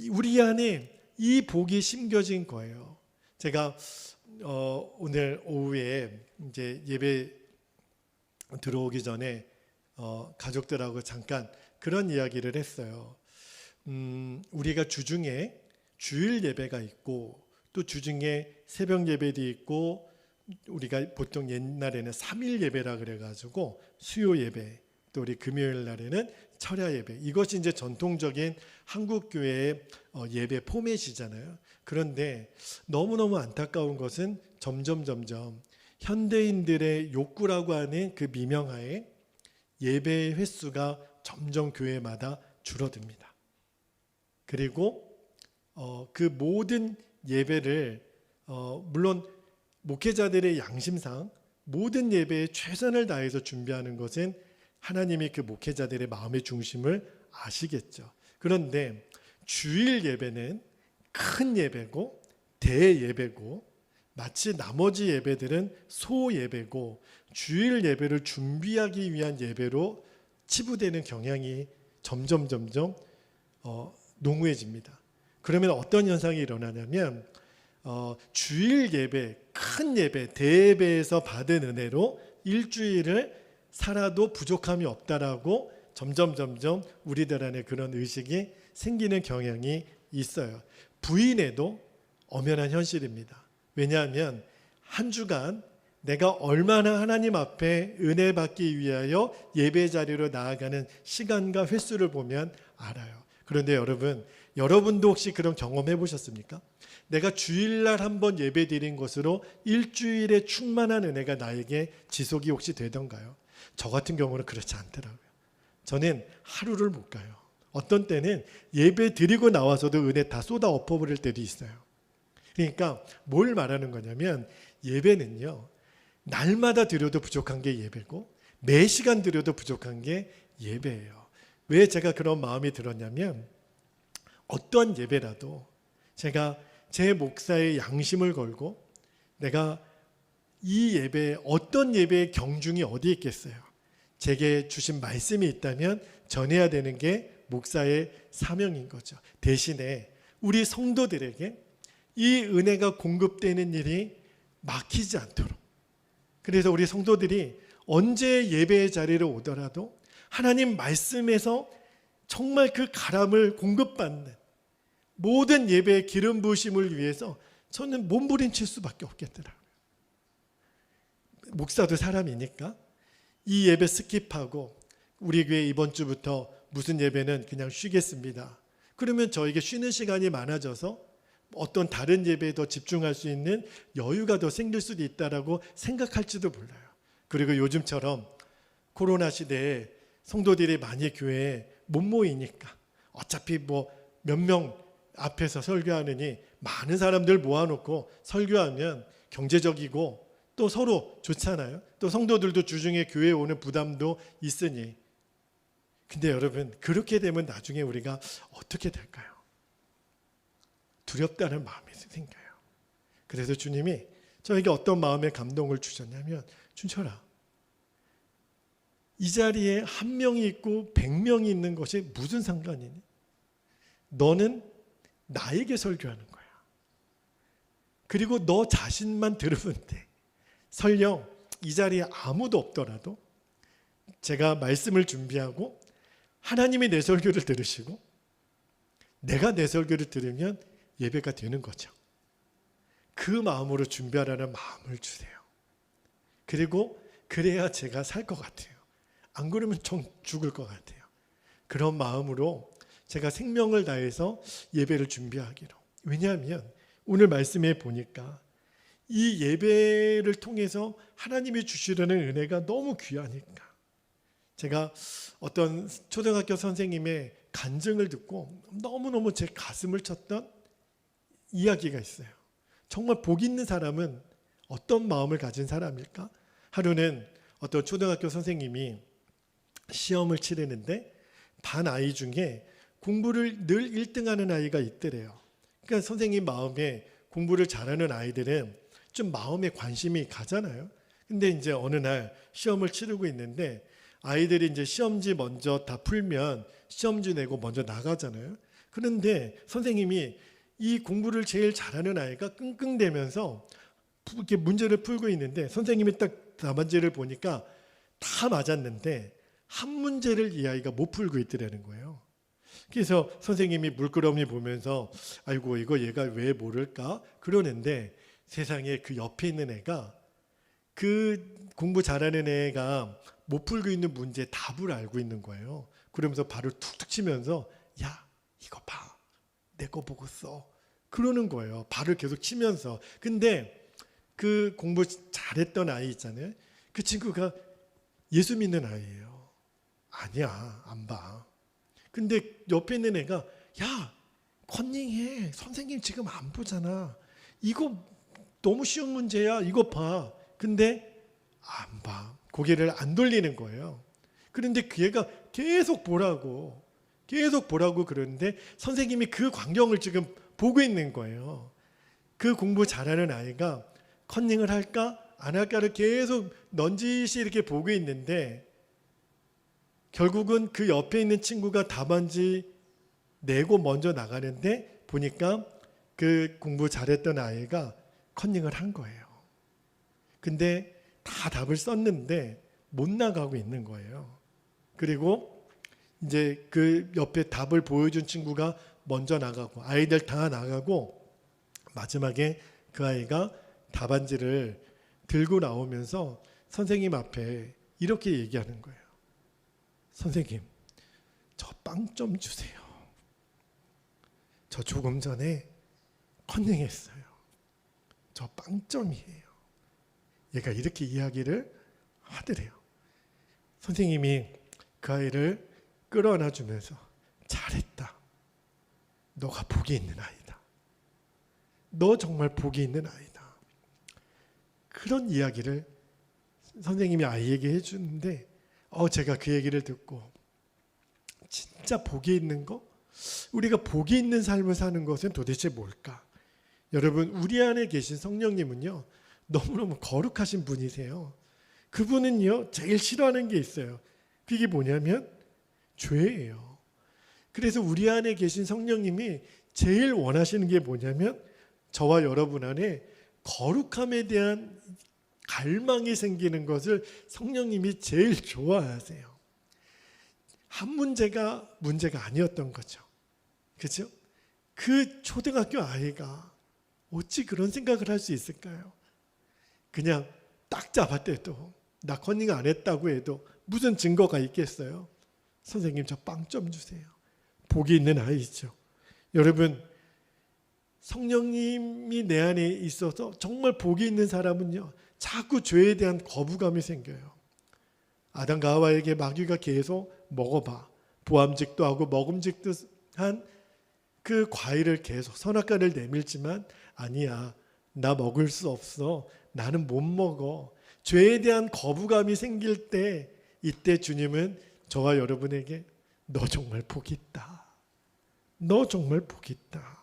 S1: 우리 안에 이 복이 심겨진 거예요. 제가 오늘 오후에 이제 예배 들어오기 전에 가족들하고 잠깐 그런 이야기를 했어요. 우리가 주중에 주일 예배가 있고 또 주중에 새벽 예배도 있고, 우리가 보통 옛날에는 3일 예배라 그래가지고 수요 예배, 또 우리 금요일 날에는 철야 예배, 이것이 이제 전통적인 한국 교회의 예배 포맷이잖아요. 그런데 너무너무 안타까운 것은 점점 현대인들의 욕구라고 하는 그 미명하에 예배의 횟수가 점점 교회마다 줄어듭니다. 그리고 그 모든 예배를 물론 목회자들의 양심상 모든 예배에 최선을 다해서 준비하는 것은 하나님이 그 목회자들의 마음의 중심을 아시겠죠. 그런데 주일 예배는 큰 예배고 대예배고, 마치 나머지 예배들은 소예배고 주일 예배를 준비하기 위한 예배로 치부되는 경향이 점점 농후해집니다. 그러면 어떤 현상이 일어나냐면 주일 예배, 큰 예배, 대예배에서 받은 은혜로 일주일을 살아도 부족함이 없다라고 점점 우리들 안에 그런 의식이 생기는 경향이 있어요. 부인해도 엄연한 현실입니다. 왜냐하면 한 주간 내가 얼마나 하나님 앞에 은혜 받기 위하여 예배 자리로 나아가는 시간과 횟수를 보면 알아요. 그런데 여러분, 여러분도 혹시 그런 경험해 보셨습니까? 내가 주일날 한번 예배 드린 것으로 일주일에 충만한 은혜가 나에게 지속이 혹시 되던가요? 저 같은 경우는 그렇지 않더라고요. 저는 하루를 못 가요. 어떤 때는 예배 드리고 나와서도 은혜 다 쏟아 엎어버릴 때도 있어요. 그러니까 뭘 말하는 거냐면 예배는요, 날마다 드려도 부족한 게 예배고 매 시간 드려도 부족한 게 예배예요. 왜 제가 그런 마음이 들었냐면 어떤 예배라도 제가 제 목사의 양심을 걸고 내가 이 예배에 어떤 예배의 경중이 어디 있겠어요. 제게 주신 말씀이 있다면 전해야 되는 게 목사의 사명인 거죠. 대신에 우리 성도들에게 이 은혜가 공급되는 일이 막히지 않도록, 그래서 우리 성도들이 언제 예배의 자리를 오더라도 하나님 말씀에서 정말 그 가람을 공급받는 모든 예배의 기름 부으심을 위해서 저는 몸부림칠 수밖에 없겠더라고요. 목사도 사람이니까 이 예배 스킵하고 우리 교회 이번 주부터 무슨 예배는 그냥 쉬겠습니다. 그러면 저에게 쉬는 시간이 많아져서 어떤 다른 예배에 더 집중할 수 있는 여유가 더 생길 수도 있다라고 생각할지도 몰라요. 그리고 요즘처럼 코로나 시대에 성도들이 많이 교회에 못 모이니까 어차피 뭐 몇 명 앞에서 설교하느니 많은 사람들 모아놓고 설교하면 경제적이고 또 서로 좋잖아요. 또 성도들도 주중에 교회에 오는 부담도 있으니. 근데 여러분, 그렇게 되면 나중에 우리가 어떻게 될까요? 두렵다는 마음이 생겨요. 그래서 주님이 저에게 어떤 마음의 감동을 주셨냐면, 준철아, 이 자리에 한 명이 있고 100명이 있는 것이 무슨 상관이니? 너는 나에게 설교하는 거야. 그리고 너 자신만 들으면 돼. 설령 이 자리에 아무도 없더라도 제가 말씀을 준비하고 하나님이 내 설교를 들으시고 내가 내 설교를 들으면 예배가 되는 거죠. 그 마음으로 준비하라는 마음을 주세요. 그리고 그래야 제가 살 것 같아요. 안 그러면 죽을 것 같아요. 그런 마음으로 제가 생명을 다해서 예배를 준비하기로. 왜냐하면 오늘 말씀에 보니까 이 예배를 통해서 하나님이 주시려는 은혜가 너무 귀하니까. 제가 어떤 초등학교 선생님의 간증을 듣고 너무너무 제 가슴을 쳤던 이야기가 있어요. 정말 복 있는 사람은 어떤 마음을 가진 사람일까? 하루는 어떤 초등학교 선생님이 시험을 치르는데 반 아이 중에 공부를 늘 1등하는 아이가 있더래요. 그러니까 선생님 마음에 공부를 잘하는 아이들은 좀 마음에 관심이 가잖아요. 근데 이제 어느 날 시험을 치르고 있는데 아이들이 이제 시험지 먼저 다 풀면 시험지 내고 먼저 나가잖아요. 그런데 선생님이 이 공부를 제일 잘하는 아이가 끙끙대면서 이렇게 문제를 풀고 있는데 선생님이 딱 답안지를 보니까 다 맞았는데 한 문제를 이 아이가 못 풀고 있더라는 거예요. 그래서 선생님이 물끄러미 보면서 아이고 이거 얘가 왜 모를까 그러는데 세상에 그 옆에 있는 애가 그 공부 잘하는 애가 못 풀고 있는 문제 답을 알고 있는 거예요. 그러면서 발을 툭툭 치면서 야 이거 봐 내 거 보고 써 그러는 거예요. 발을 계속 치면서. 근데 그 공부 잘했던 아이 있잖아요. 그 친구가 예수 믿는 아이예요. 아니야 안 봐. 근데 옆에 있는 애가 야 컨닝해 선생님 지금 안 보잖아 이거 너무 쉬운 문제야 이거 봐. 근데 안 봐. 고개를 안 돌리는 거예요. 그런데 그 애가 계속 보라고 그러는데 선생님이 그 광경을 지금 보고 있는 거예요. 그 공부 잘하는 아이가 컨닝을 할까 안 할까를 계속 넌지시 이렇게 보고 있는데 결국은 그 옆에 있는 친구가 답안지 내고 먼저 나가는데 보니까 그 공부 잘했던 아이가 컨닝을 한 거예요. 근데 다 답을 썼는데 못 나가고 있는 거예요. 그리고 이제 그 옆에 답을 보여준 친구가 먼저 나가고 아이들 다 나가고 마지막에 그 아이가 답안지를 들고 나오면서 선생님 앞에 이렇게 얘기하는 거예요. 선생님, 저 빵 좀 주세요. 저 조금 전에 컨닝했어요. 저 빵점이에요. 얘가 이렇게 이야기를 하더래요. 선생님이 그 아이를 끌어안아 주면서 잘했다. 너가 복이 있는 아이다. 너 정말 복이 있는 아이다. 그런 이야기를 선생님이 아이에게 해주는데 제가 그 얘기를 듣고 진짜 복이 있는 거? 우리가 복이 있는 삶을 사는 것은 도대체 뭘까? 여러분, 우리 안에 계신 성령님은요, 너무너무 거룩하신 분이세요. 그분은요, 제일 싫어하는 게 있어요. 그게 뭐냐면 죄예요. 그래서 우리 안에 계신 성령님이 제일 원하시는 게 뭐냐면 저와 여러분 안에 거룩함에 대한 갈망이 생기는 것을 성령님이 제일 좋아하세요. 한 문제가 아니었던 거죠. 그렇죠? 그 초등학교 아이가 어찌 그런 생각을 할 수 있을까요? 그냥 딱 잡았대도 나 컨닝 안 했다고 해도 무슨 증거가 있겠어요? 선생님 저 빵점 주세요. 복이 있는 아이죠. 여러분, 성령님이 내 안에 있어서 정말 복이 있는 사람은요, 자꾸 죄에 대한 거부감이 생겨요. 아담과 하와에게 마귀가 계속 먹어봐, 보암직도 하고 먹음직도 한 그 과일을 계속 선악과를 내밀지만 아니야, 나 먹을 수 없어, 나는 못 먹어. 죄에 대한 거부감이 생길 때, 이때 주님은 저와 여러분에게 너 정말 복이 있다. 너 정말 복이 있다.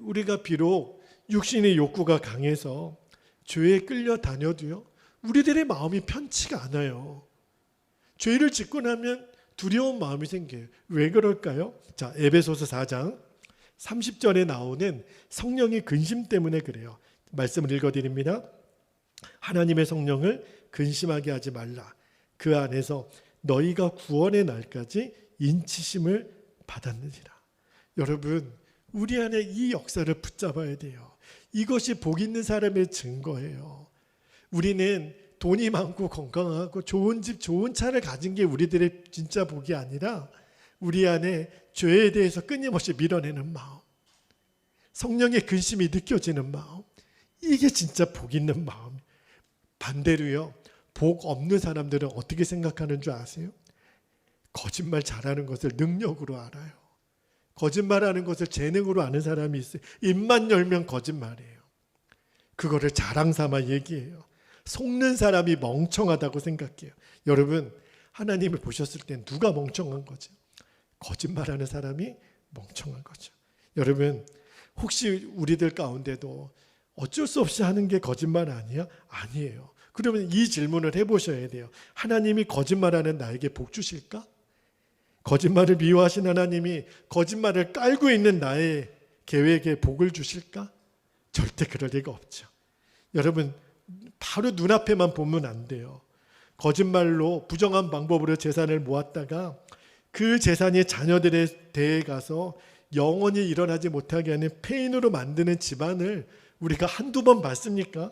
S1: 우리가 비록 육신의 욕구가 강해서 죄에 끌려다녀도요, 우리들의 마음이 편치가 않아요. 죄를 짓고 나면 두려운 마음이 생겨요. 왜 그럴까요? 자, 에베소서 4장 30절에 나오는 성령의 근심 때문에 그래요. 말씀을 읽어드립니다. 하나님의 성령을 근심하게 하지 말라. 그 안에서 너희가 구원의 날까지 인치심을 받았느니라. 여러분, 우리 안에 이 역사를 붙잡아야 돼요. 이것이 복 있는 사람의 증거예요. 우리는 돈이 많고 건강하고 좋은 집, 좋은 차를 가진 게 우리들의 진짜 복이 아니라 우리 안에 죄에 대해서 끊임없이 밀어내는 마음, 성령의 근심이 느껴지는 마음, 이게 진짜 복 있는 마음. 반대로요, 복 없는 사람들은 어떻게 생각하는 줄 아세요? 거짓말 잘하는 것을 능력으로 알아요. 거짓말하는 것을 재능으로 아는 사람이 있어요. 입만 열면 거짓말이에요. 그거를 자랑 삼아 얘기해요. 속는 사람이 멍청하다고 생각해요. 여러분, 하나님을 보셨을 땐 누가 멍청한 거죠? 거짓말하는 사람이 멍청한 거죠. 여러분, 혹시 우리들 가운데도 어쩔 수 없이 하는 게 거짓말 아니야? 아니에요. 그러면 이 질문을 해보셔야 돼요. 하나님이 거짓말하는 나에게 복 주실까? 거짓말을 미워하신 하나님이 거짓말을 깔고 있는 나의 계획에 복을 주실까? 절대 그럴 리가 없죠. 여러분, 바로 눈앞에만 보면 안 돼요. 거짓말로 부정한 방법으로 재산을 모았다가 그 재산이 자녀들에 대해 가서 영원히 일어나지 못하게 하는 폐인으로 만드는 집안을 우리가 한두 번 봤습니까?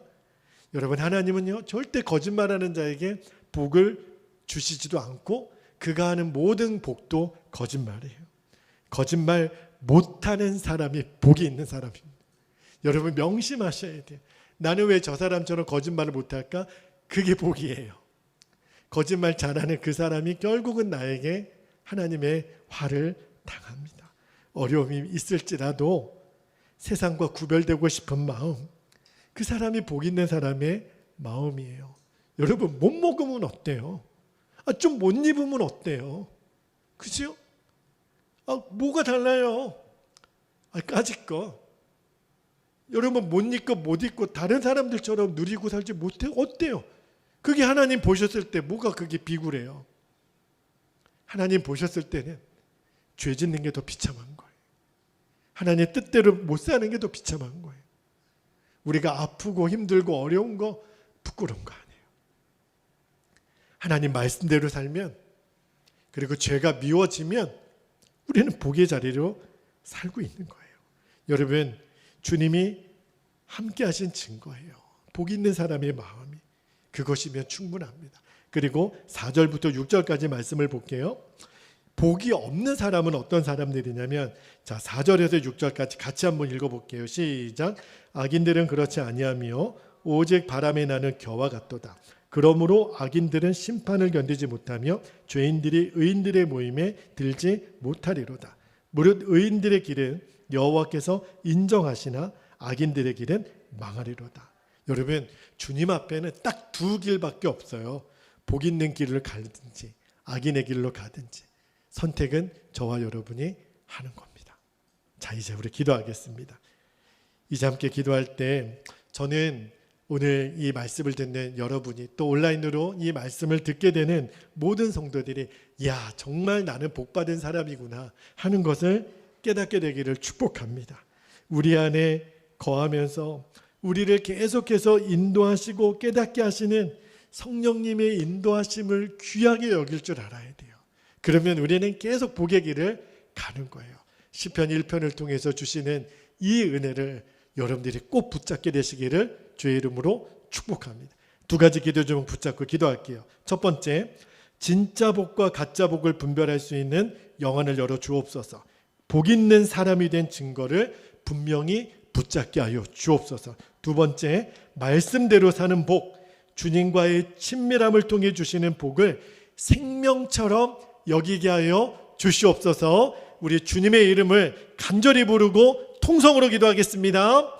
S1: 여러분, 하나님은요, 절대 거짓말하는 자에게 복을 주시지도 않고 그가 하는 모든 복도 거짓말이에요. 거짓말 못하는 사람이 복이 있는 사람입니다. 여러분, 명심하셔야 돼요. 나는 왜 저 사람처럼 거짓말을 못할까? 그게 복이에요. 거짓말 잘하는 그 사람이 결국은 나에게 하나님의 화를 당합니다. 어려움이 있을지라도 세상과 구별되고 싶은 마음, 그 사람이 복 있는 사람의 마음이에요. 여러분, 못 먹으면 어때요? 좀 못 입으면 어때요? 그죠? 뭐가 달라요? 까짓거. 여러분, 못 입고 못 입고 다른 사람들처럼 누리고 살지 못해요? 어때요? 그게 하나님 보셨을 때 뭐가 그게 비굴해요? 하나님 보셨을 때는 죄 짓는 게 더 비참한 거예요. 하나님 뜻대로 못 사는 게 더 비참한 거예요. 우리가 아프고 힘들고 어려운 거 부끄러운 거 아니에요. 하나님 말씀대로 살면, 그리고 죄가 미워지면 우리는 복의 자리로 살고 있는 거예요. 여러분, 주님이 함께 하신 증거예요. 복 있는 사람의 마음이. 그것이면 충분합니다. 그리고 4절부터 6절까지 말씀을 볼게요. 복이 없는 사람은 어떤 사람들이냐면, 자 4절에서 6절까지 같이 한번 읽어볼게요. 시작. 악인들은 그렇지 아니하며 오직 바람에 나는 겨와 같도다. 그러므로 악인들은 심판을 견디지 못하며 죄인들이 의인들의 모임에 들지 못하리로다. 무릇 의인들의 길은 여호와께서 인정하시나 악인들의 길은 망하리로다. 여러분, 주님 앞에는 딱 두 길밖에 없어요. 복 있는 길을 가든지 악인의 길로 가든지. 선택은 저와 여러분이 하는 겁니다. 자, 이제 우리 기도하겠습니다. 이제 함께 기도할 때 저는 오늘 이 말씀을 듣는 여러분이, 또 온라인으로 이 말씀을 듣게 되는 모든 성도들이 야, 정말 나는 복받은 사람이구나 하는 것을 깨닫게 되기를 축복합니다. 우리 안에 거하면서 우리를 계속해서 인도하시고 깨닫게 하시는 성령님의 인도하심을 귀하게 여길 줄 알아야 돼요. 그러면 우리는 계속 복의 길을 가는 거예요. 시편 1편을 통해서 주시는 이 은혜를 여러분들이 꼭 붙잡게 되시기를 주의 이름으로 축복합니다. 두 가지 기도 좀 붙잡고 기도할게요. 첫 번째, 진짜 복과 가짜 복을 분별할 수 있는 영안을 열어 주옵소서. 복 있는 사람이 된 증거를 분명히 붙잡게 하여 주옵소서. 두 번째, 말씀대로 사는 복, 주님과의 친밀함을 통해 주시는 복을 생명처럼 여기게 하여 주시옵소서. 우리 주님의 이름을 간절히 부르고 통성으로 기도하겠습니다.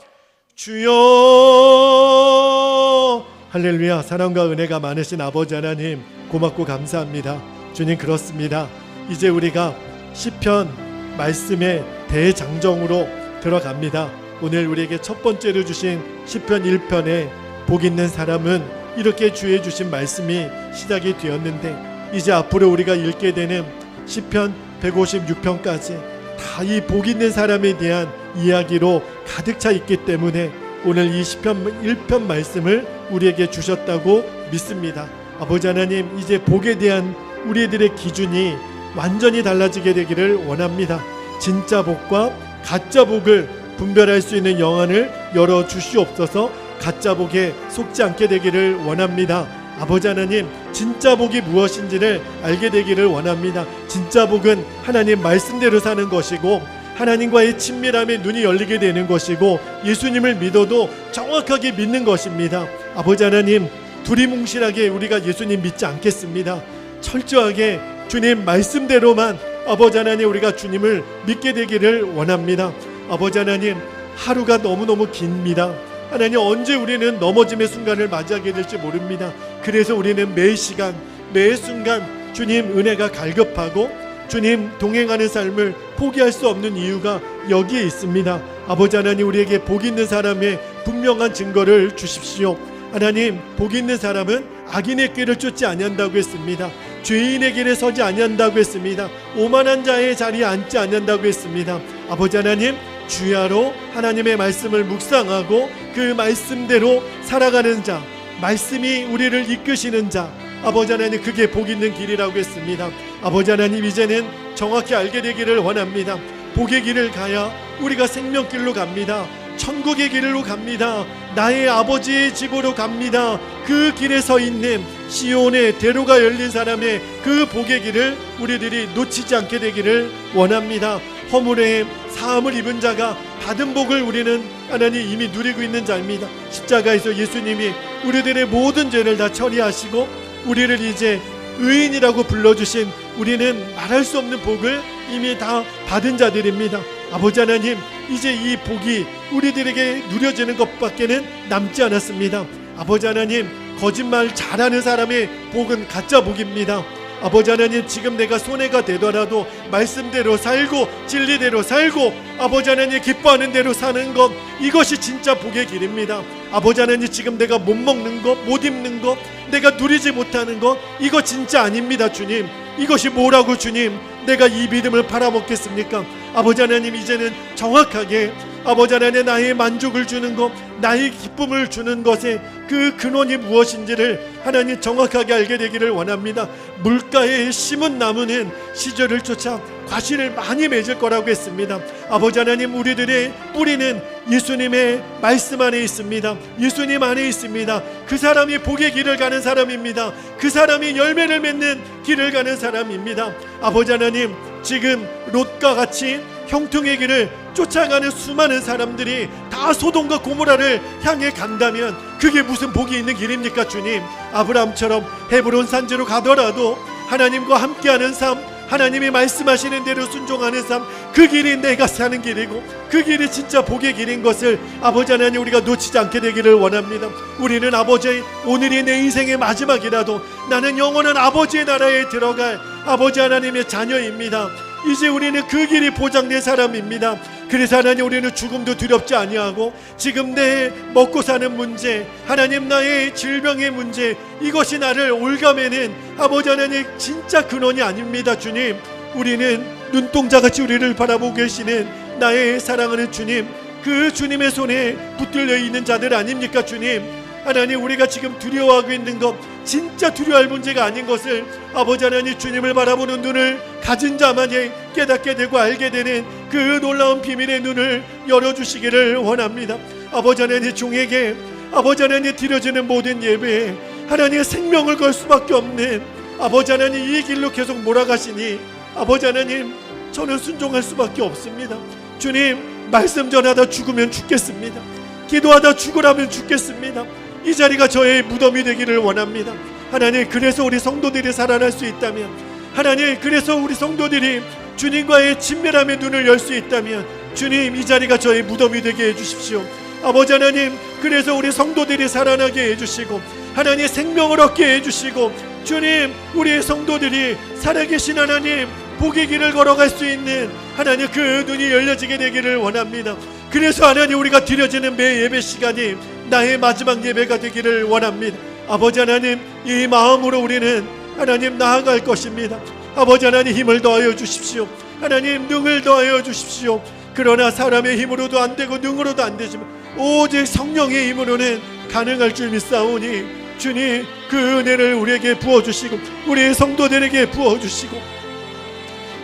S1: 주여. 할렐루야. 사랑과 은혜가 많으신 아버지 하나님, 고맙고 감사합니다. 주님, 그렇습니다. 이제 우리가 시편 말씀의 대장정으로 들어갑니다. 오늘 우리에게 첫 번째로 주신 시편 1편에 복 있는 사람은 이렇게 주의 주신 말씀이 시작이 되었는데, 이제 앞으로 우리가 읽게 되는 시편 156편까지 다 이 복 있는 사람에 대한 이야기로 가득 차 있기 때문에 오늘 이 시편 1편 말씀을 우리에게 주셨다고 믿습니다. 아버지 하나님, 이제 복에 대한 우리들의 기준이 완전히 달라지게 되기를 원합니다. 진짜 복과 가짜 복을 분별할 수 있는 영안을 열어 주시옵소서. 가짜 복에 속지 않게 되기를 원합니다. 아버지 하나님, 진짜 복이 무엇인지를 알게 되기를 원합니다. 진짜 복은 하나님 말씀대로 사는 것이고, 하나님과의 친밀함에 눈이 열리게 되는 것이고, 예수님을 믿어도 정확하게 믿는 것입니다. 아버지 하나님, 두리뭉실하게 우리가 예수님 믿지 않겠습니다. 철저하게 주님 말씀대로만 아버지 하나님 우리가 주님을 믿게 되기를 원합니다. 아버지 하나님, 하루가 너무너무 깁니다. 하나님, 언제 우리는 넘어짐의 순간을 맞이하게 될지 모릅니다. 그래서 우리는 매 시간 매 순간 주님 은혜가 갈급하고 주님 동행하는 삶을 포기할 수 없는 이유가 여기에 있습니다. 아버지 하나님, 우리에게 복 있는 사람의 분명한 증거를 주십시오. 하나님, 복 있는 사람은 악인의 길을 쫓지 아니한다고 했습니다. 죄인의 길에 서지 아니한다고 했습니다. 오만한 자의 자리에 앉지 아니한다고 했습니다. 아버지 하나님, 주야로 하나님의 말씀을 묵상하고 그 말씀대로 살아가는 자, 말씀이 우리를 이끄시는 자, 아버지 하나님, 그게 복 있는 길이라고 했습니다. 아버지 하나님, 이제는 정확히 알게 되기를 원합니다. 복의 길을 가야 우리가 생명길로 갑니다. 천국의 길로 갑니다. 나의 아버지의 집으로 갑니다. 그 길에 서 있는 시온의 대로가 열린 사람의 그 복의 길을 우리들이 놓치지 않게 되기를 원합니다. 허물의 사함을 입은 자가 받은 복을 우리는 하나님 이미 누리고 있는 자입니다. 십자가에서 예수님이 우리들의 모든 죄를 다 처리하시고 우리를 이제 의인이라고 불러주신, 우리는 말할 수 없는 복을 이미 다 받은 자들입니다. 아버지 하나님, 이제 이 복이 우리들에게 누려지는 것밖에는 남지 않았습니다. 아버지 하나님, 거짓말 잘하는 사람의 복은 가짜 복입니다. 아버지 하나님, 지금 내가 손해가 되더라도 말씀대로 살고 진리대로 살고 아버지 하나님 기뻐하는 대로 사는 것, 이것이 진짜 복의 길입니다. 아버지 하나님, 지금 내가 못 먹는 것, 못 입는 것, 내가 누리지 못하는 것, 이거 진짜 아닙니다. 주님, 이것이 뭐라고 주님 내가 이 믿음을 팔아먹겠습니까? 아버지 하나님, 이제는 정확하게 아버지 하나님, 나의 만족을 주는 것, 나의 기쁨을 주는 것에 그 근원이 무엇인지를 하나님 정확하게 알게 되기를 원합니다. 물가에 심은 나무는 시절을 쫓아 과실을 많이 맺을 거라고 했습니다. 아버지 하나님, 우리들의 뿌리는 예수님의 말씀 안에 있습니다. 예수님 안에 있습니다. 그 사람이 복의 길을 가는 사람입니다. 그 사람이 열매를 맺는 길을 가는 사람입니다. 아버지 하나님, 지금 롯과 같이 형통의 길을 쫓아가는 수많은 사람들이 다 소돔과 고모라를 향해 간다면 그게 무슨 복이 있는 길입니까? 주님, 아브라함처럼 헤브론 산지로 가더라도 하나님과 함께하는 삶, 하나님이 말씀하시는 대로 순종하는 삶, 그 길이 내가 사는 길이고 그 길이 진짜 복의 길인 것을 아버지 하나님, 우리가 놓치지 않게 되기를 원합니다. 우리는 아버지, 오늘이 내 인생의 마지막이라도 나는 영원한 아버지의 나라에 들어갈 아버지 하나님의 자녀입니다. 이제 우리는 그 길이 보장된 사람입니다. 그래서 하나님, 우리는 죽음도 두렵지 아니하고 지금 내 먹고 사는 문제, 하나님 나의 질병의 문제, 이것이 나를 올가매는 아버지 하나님 진짜 근원이 아닙니다. 주님, 우리는 눈동자같이 우리를 바라보고 계시는 나의 사랑하는 주님, 그 주님의 손에 붙들려 있는 자들 아닙니까? 주님, 하나님, 우리가 지금 두려워하고 있는 것 진짜 두려워할 문제가 아닌 것을 아버지 하나님, 주님을 바라보는 눈을 가진 자만이 깨닫게 되고 알게 되는 그 놀라운 비밀의 눈을 열어주시기를 원합니다. 아버지 하나님, 종에게 아버지 하나님 드려지는 모든 예배에 하나님의 생명을 걸 수밖에 없는 아버지 하나님, 이 길로 계속 몰아가시니 아버지 하나님, 저는 순종할 수밖에 없습니다. 주님, 말씀 전하다 죽으면 죽겠습니다. 기도하다 죽으라면 죽겠습니다. 이 자리가 저의 무덤이 되기를 원합니다. 하나님, 그래서 우리 성도들이 살아날 수 있다면, 하나님, 그래서 우리 성도들이 주님과의 친밀함의 눈을 열 수 있다면, 주님, 이 자리가 저의 무덤이 되게 해주십시오. 아버지 하나님, 그래서 우리 성도들이 살아나게 해주시고 하나님 생명을 얻게 해주시고, 주님, 우리 성도들이 살아계신 하나님 복의 길을 걸어갈 수 있는 하나님 그 눈이 열려지게 되기를 원합니다. 그래서 하나님, 우리가 드려지는 매 예배 시간이 나의 마지막 예배가 되기를 원합니다. 아버지 하나님, 이 마음으로 우리는 하나님 나아갈 것입니다. 아버지 하나님, 힘을 더하여 주십시오. 하나님, 능을 더하여 주십시오. 그러나 사람의 힘으로도 안 되고 능으로도 안 되지만 오직 성령의 힘으로는 가능할 줄 믿사오니, 주님, 그 은혜를 우리에게 부어주시고 우리의 성도들에게 부어주시고,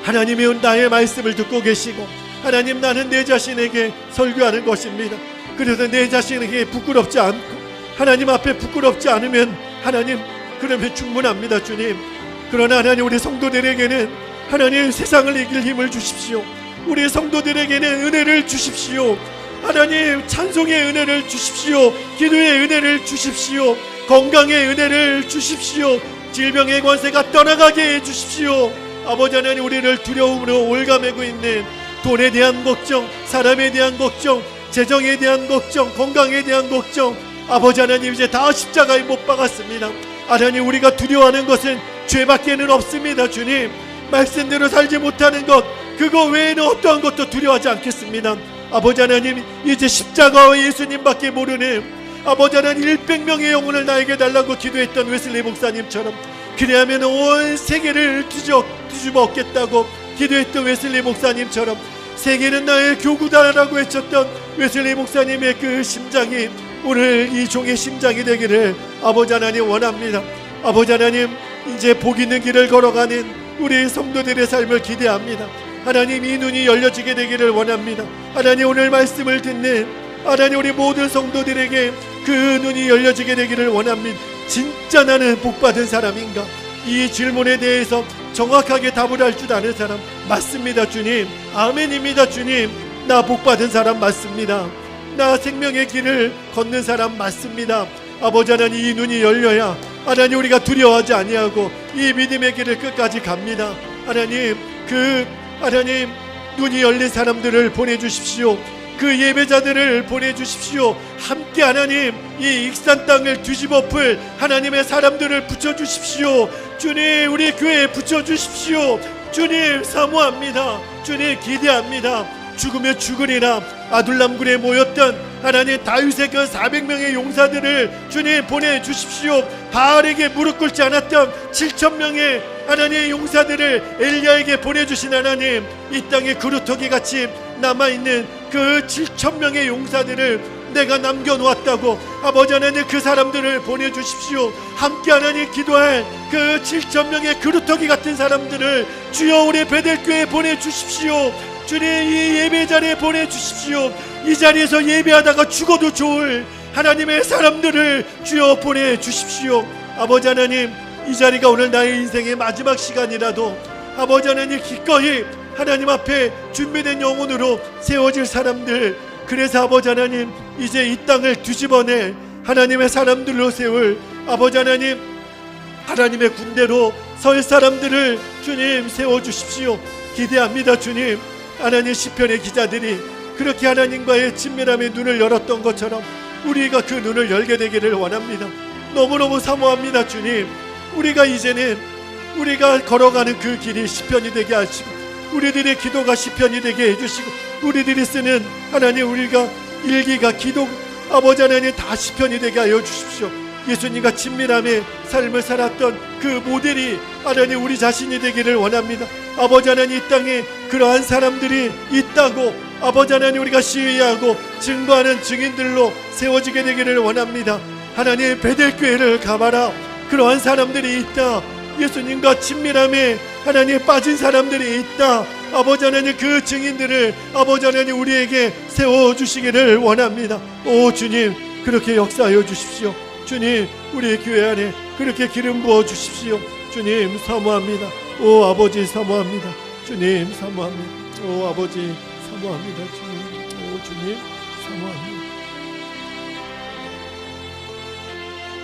S1: 하나님이 나의 말씀을 듣고 계시고, 하나님, 나는 내 자신에게 설교하는 것입니다. 그래서 내 자신에게 부끄럽지 않고 하나님 앞에 부끄럽지 않으면 하나님, 그러면 충분합니다. 주님, 그러나 하나님, 우리 성도들에게는 하나님 세상을 이길 힘을 주십시오. 우리 성도들에게는 은혜를 주십시오. 하나님, 찬송의 은혜를 주십시오. 기도의 은혜를 주십시오. 건강의 은혜를 주십시오. 질병의 권세가 떠나가게 해주십시오. 아버지 하나님, 우리를 두려움으로 올가매고 있는 돈에 대한 걱정, 사람에 대한 걱정, 재정에 대한 걱정, 건강에 대한 걱정, 아버지 하나님, 이제 다 십자가에 못 박았습니다. 하나님, 우리가 두려워하는 것은 죄밖에는 없습니다. 주님, 말씀대로 살지 못하는 것, 그거 외에는 어떠한 것도 두려워하지 않겠습니다. 아버지 하나님, 이제 십자가와 예수님밖에 모르는 아버지 하나님, 100명의 영혼을 나에게 달라고 기도했던 웨슬리 목사님처럼, 그래야면 온 세계를 뒤집어 엎겠다고 기도했던 웨슬리 목사님처럼, 세계는 나의 교구다라고 외쳤던 웨슬리 목사님의 그 심장이 오늘 이 종의 심장이 되기를 아버지 하나님 원합니다. 아버지 하나님, 이제 복 있는 길을 걸어가는 우리 성도들의 삶을 기대합니다. 하나님, 이 눈이 열려지게 되기를 원합니다. 하나님, 오늘 말씀을 듣는 하나님, 우리 모든 성도들에게 그 눈이 열려지게 되기를 원합니다. 진짜 나는 복받은 사람인가? 이 질문에 대해서 정확하게 답을 할 줄 아는 사람 맞습니다. 주님, 아멘입니다. 주님, 나 복받은 사람 맞습니다. 나 생명의 길을 걷는 사람 맞습니다. 아버지 하나님, 이 눈이 열려야 하나님, 우리가 두려워하지 아니하고 이 믿음의 길을 끝까지 갑니다. 하나님, 하나님, 눈이 열린 사람들을 보내주십시오. 그 예배자들을 보내주십시오. 함께 하나님, 이 익산 땅을 뒤집어 풀 하나님의 사람들을 붙여주십시오. 주님, 우리 교회에 붙여주십시오. 주님, 사모합니다. 주님, 기대합니다. 죽으면 죽으리라. 아둘람굴에 모였던 하나님 다윗의 그 400명의 용사들을 주님 보내주십시오. 바알에게 무릎 꿇지 않았던 7,000명의 하나님의 용사들을 엘리야에게 보내주신 하나님, 이 땅에 그루터기 같이 남아있는 그 7,000명의 용사들을 내가 남겨놓았다고 아버지 하나님 그 사람들을 보내주십시오. 함께 하나님 기도할 그 7,000명의 그루터기 같은 사람들을 주여 우리 베델교회에 보내주십시오. 주님 이 예배 자리에 보내주십시오. 이 자리에서 예배하다가 죽어도 좋을 하나님의 사람들을 주여 보내주십시오. 아버지 하나님 이 자리가 오늘 나의 인생의 마지막 시간이라도 아버지 하나님 기꺼이 하나님 앞에 준비된 영혼으로 세워질 사람들, 그래서 아버지 하나님 이제 이 땅을 뒤집어낼 하나님의 사람들로 세울 아버지 하나님 하나님의 군대로 설 사람들을 주님 세워주십시오. 기대합니다. 주님 하나님 시편의 기자들이 그렇게 하나님과의 친밀함의 눈을 열었던 것처럼 우리가 그 눈을 열게 되기를 원합니다. 너무너무 사모합니다. 주님 우리가 이제는 우리가 걸어가는 그 길이 시편이 되게 하시고 우리들의 기도가 시편이 되게 해주시고 우리들이 쓰는 하나님 우리가 일기가 기도 아버지 하나님 다 시편이 되게 하여 주십시오. 예수님과 친밀함의 삶을 살았던 그 모델이 하나님 우리 자신이 되기를 원합니다. 아버지 하나님 이 땅에 그러한 사람들이 있다고 아버지 하나님 우리가 시위하고 증거하는 증인들로 세워지게 되기를 원합니다. 하나님 베델교회를 가봐라. 그러한 사람들이 있다. 예수님과 친밀함에 하나님 빠진 사람들이 있다. 아버지 하나님 그 증인들을 아버지 하나님 우리에게 세워주시기를 원합니다. 오 주님 그렇게 역사하여 주십시오. 주님 우리의 교회 안에 그렇게 기름 부어 주십시오. 주님 사모합니다. 오 아버지 사모합니다. 주님 사모합니다. 오 아버지 사모합니다. 주님 오 주님 사모합니다.